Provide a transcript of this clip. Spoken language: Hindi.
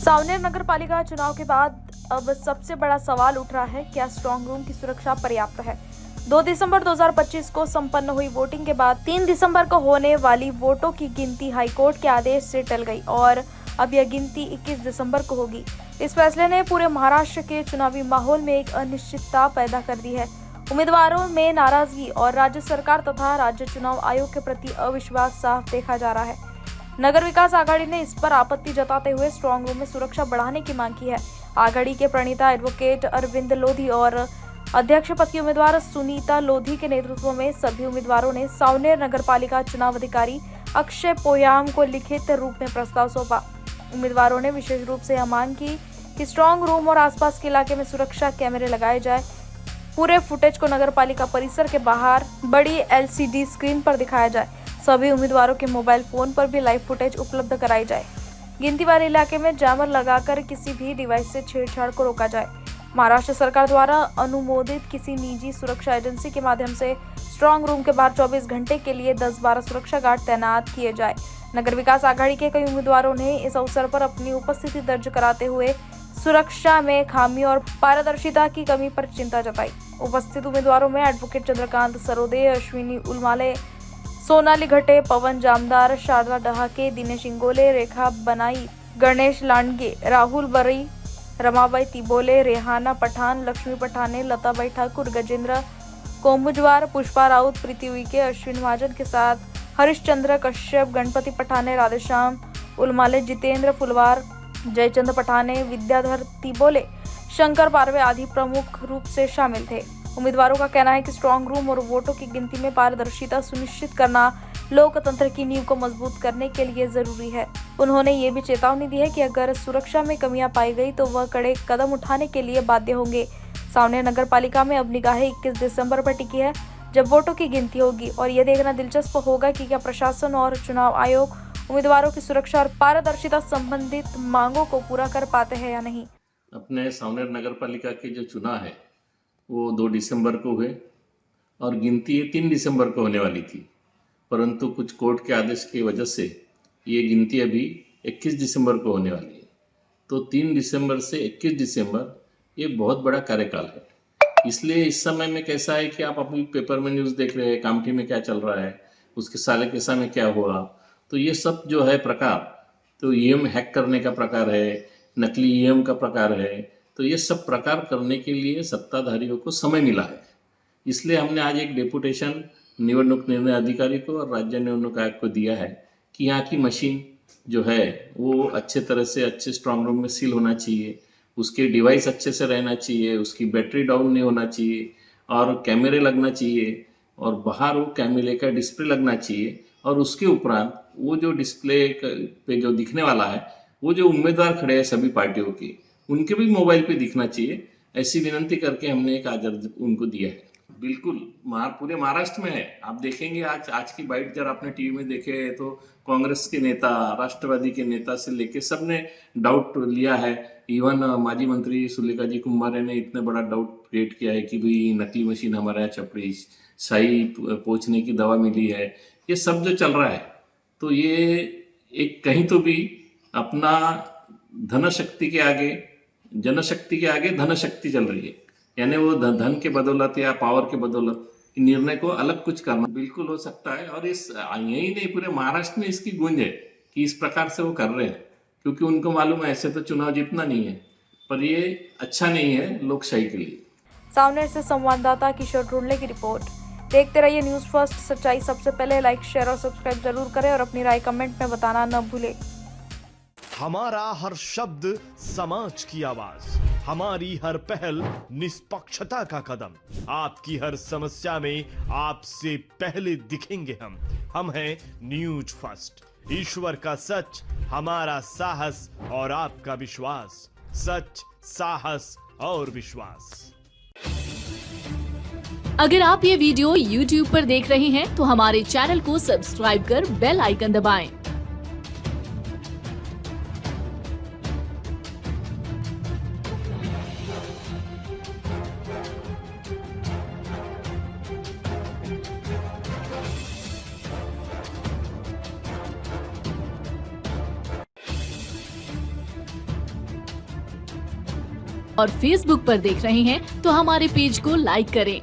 सावनेर नगर पालिका चुनाव के बाद अब सबसे बड़ा सवाल उठ रहा है, क्या स्ट्रांग रूम की सुरक्षा पर्याप्त है। 2 दिसंबर 2025 को संपन्न हुई वोटिंग के बाद 3 दिसंबर को होने वाली वोटों की गिनती हाईकोर्ट के आदेश से टल गई और अब यह गिनती 21 दिसंबर को होगी। इस फैसले ने पूरे महाराष्ट्र के चुनावी माहौल में एक अनिश्चितता पैदा कर दी है। उम्मीदवारों में नाराजगी और राज्य सरकार तथा राज्य चुनाव आयोग के प्रति अविश्वास साफ देखा जा रहा है। नगर विकास आघाड़ी ने इस पर आपत्ति जताते हुए स्ट्रांग रूम में सुरक्षा बढ़ाने की मांग की है। आघाड़ी के प्रणेता एडवोकेट अरविंद लोधी और अध्यक्ष पद की उम्मीदवार सुनीता लोधी के नेतृत्व में सभी उम्मीदवारों ने सावनेर नगर पालिका चुनाव अधिकारी अक्षय पोयाम को लिखित रूप में प्रस्ताव सौंपा। उम्मीदवारों ने विशेष रूप से यह मांग की कि स्ट्रांग रूम और आसपास के इलाके में सुरक्षा कैमरे लगाए जाए। पूरे फुटेज को नगर पालिका परिसर के बाहर बड़ी LCD स्क्रीन पर दिखाया जाए। सभी उम्मीदवारों के मोबाइल फोन पर भी लाइव फुटेज उपलब्ध कराई जाए। गिनती वाले इलाके में जैमर लगाकर किसी भी डिवाइस से छेड़छाड़ को रोका जाए। महाराष्ट्र सरकार द्वारा अनुमोदित किसी निजी सुरक्षा एजेंसी के माध्यम से स्ट्रांग रूम के बाहर 24 घंटे के लिए 10-12 सुरक्षा गार्ड तैनात किए जाए। नगर विकास आघाड़ी के कई उम्मीदवारों ने इस अवसर पर अपनी उपस्थिति दर्ज कराते हुए सुरक्षा में खामी और पारदर्शिता की कमी पर चिंता जताई। उपस्थित उम्मीदवारों में एडवोकेट चंद्रकांत सरोदे, अश्विनी उलमाले, सोनाली घटे, पवन जामदार, शारदा डहाके, दिनेश इंगोले, रेखा बनाई, गणेश लांडगे, राहुल बरी, रमाबाई तिबोले, रेहाना पठान, लक्ष्मी पठाने, लताबाई ठाकुर, गजेंद्र कोमुजवार, पुष्पा राउत, प्रीति उइके, अश्विन महाजन के साथ हरिश्चंद्र कश्यप, गणपति पठाने, राधेश्याम उलमाले, जितेंद्र फुलवार, जयचंद पठाने, विद्याधर तिबोले, शंकर पारवे आदि प्रमुख रूप से शामिल थे। उम्मीदवारों का कहना है कि स्ट्रांग रूम और वोटों की गिनती में पारदर्शिता सुनिश्चित करना लोकतंत्र की नींव को मजबूत करने के लिए जरूरी है। उन्होंने ये भी चेतावनी दी है कि अगर सुरक्षा में कमियां पाई गई तो वह कड़े कदम उठाने के लिए बाध्य होंगे। सावनेर नगर पालिका में अब निगाहें 21 दिसंबर पर टिकी है, जब वोटों की गिनती होगी और यह देखना दिलचस्प होगा कि क्या प्रशासन और चुनाव आयोग उम्मीदवारों की सुरक्षा और पारदर्शिता संबंधित मांगों को पूरा कर पाते हैं या नहीं। अपने सावनेर नगर पालिका के जो चुनाव है वो 2 दिसंबर को हुए और गिनती 3 दिसंबर को होने वाली थी, परंतु कुछ कोर्ट के आदेश की वजह से ये गिनती अभी 21 दिसंबर को होने वाली है। तो 3 दिसंबर से 21 दिसंबर ये बहुत बड़ा कार्यकाल है। इसलिए इस समय में कैसा है कि आप अपनी पेपर में न्यूज़ देख रहे हैं, कामठी में क्या चल रहा है, उसके साले केसा में क्या हुआ, तो ये सब जो है प्रकार, तो EM हैक करने का प्रकार है, नकली EM का प्रकार है, तो ये सब प्रकार करने के लिए सत्ताधारियों को समय मिला है। इसलिए हमने आज एक डेपुटेशन निवडणूक निर्णय अधिकारी को और राज्य निवडणूक आयोग को दिया है कि यहाँ की मशीन जो है वो अच्छे तरह से अच्छे स्ट्रांग रूम में सील होना चाहिए, उसके डिवाइस अच्छे से रहना चाहिए, उसकी बैटरी डाउन नहीं होना चाहिए और कैमरे लगना चाहिए और बाहर वो कैमरे का डिस्प्ले लगना चाहिए और उसके उपरांत वो जो डिस्प्ले पे जो दिखने वाला है वो जो उम्मीदवार खड़े हैं सभी पार्टियों के, उनके भी मोबाइल पे दिखना चाहिए। ऐसी विनंती करके हमने एक आज उनको दिया है। बिल्कुल पूरे महाराष्ट्र में है। आप देखेंगे आज की बाइट जब आपने टीवी में देखे तो कांग्रेस के नेता, राष्ट्रवादी के नेता से लेके सबने डाउट लिया है। इवन माजी मंत्री सुलेखा जी कुंभारे ने इतना बड़ा डाउट क्रिएट किया है कि भाई नकली मशीन हमारे यहाँ छपड़ी शाही पोंछने की दवा मिली है। ये सब जो चल रहा है तो ये एक कहीं तो भी अपना धनशक्ति के आगे, जनशक्ति के आगे धनशक्ति चल रही है, यानी वो धन के बदौलत या पावर के बदौलत निर्णय को अलग कुछ करना बिल्कुल हो सकता है। और इस यही नहीं पूरे महाराष्ट्र में इसकी गूंज है कि इस प्रकार से वो कर रहे हैं, क्योंकि उनको मालूम है ऐसे तो चुनाव जीतना नहीं है, पर ये अच्छा नहीं है लोकशाही के लिए। सावनेर से संवाददाता किशोर ढूंढले की रिपोर्ट। देखते रहिए न्यूज़ फर्स्ट, सच्चाई सबसे पहले। लाइक, शेयर और सब्सक्राइब जरूर करें और अपनी राय कमेंट में बताना न भूलें। हमारा हर शब्द समाज की आवाज, हमारी हर पहल निष्पक्षता का कदम, आपकी हर समस्या में आपसे पहले दिखेंगे हम हैं न्यूज फर्स्ट। ईश्वर का सच, हमारा साहस और आपका विश्वास। सच, साहस और विश्वास। अगर आप ये वीडियो YouTube पर देख रहे हैं तो हमारे चैनल को सब्सक्राइब कर बेल आइकन दबाएं। और फेसबुक पर देख रहे हैं तो हमारे पेज को लाइक करें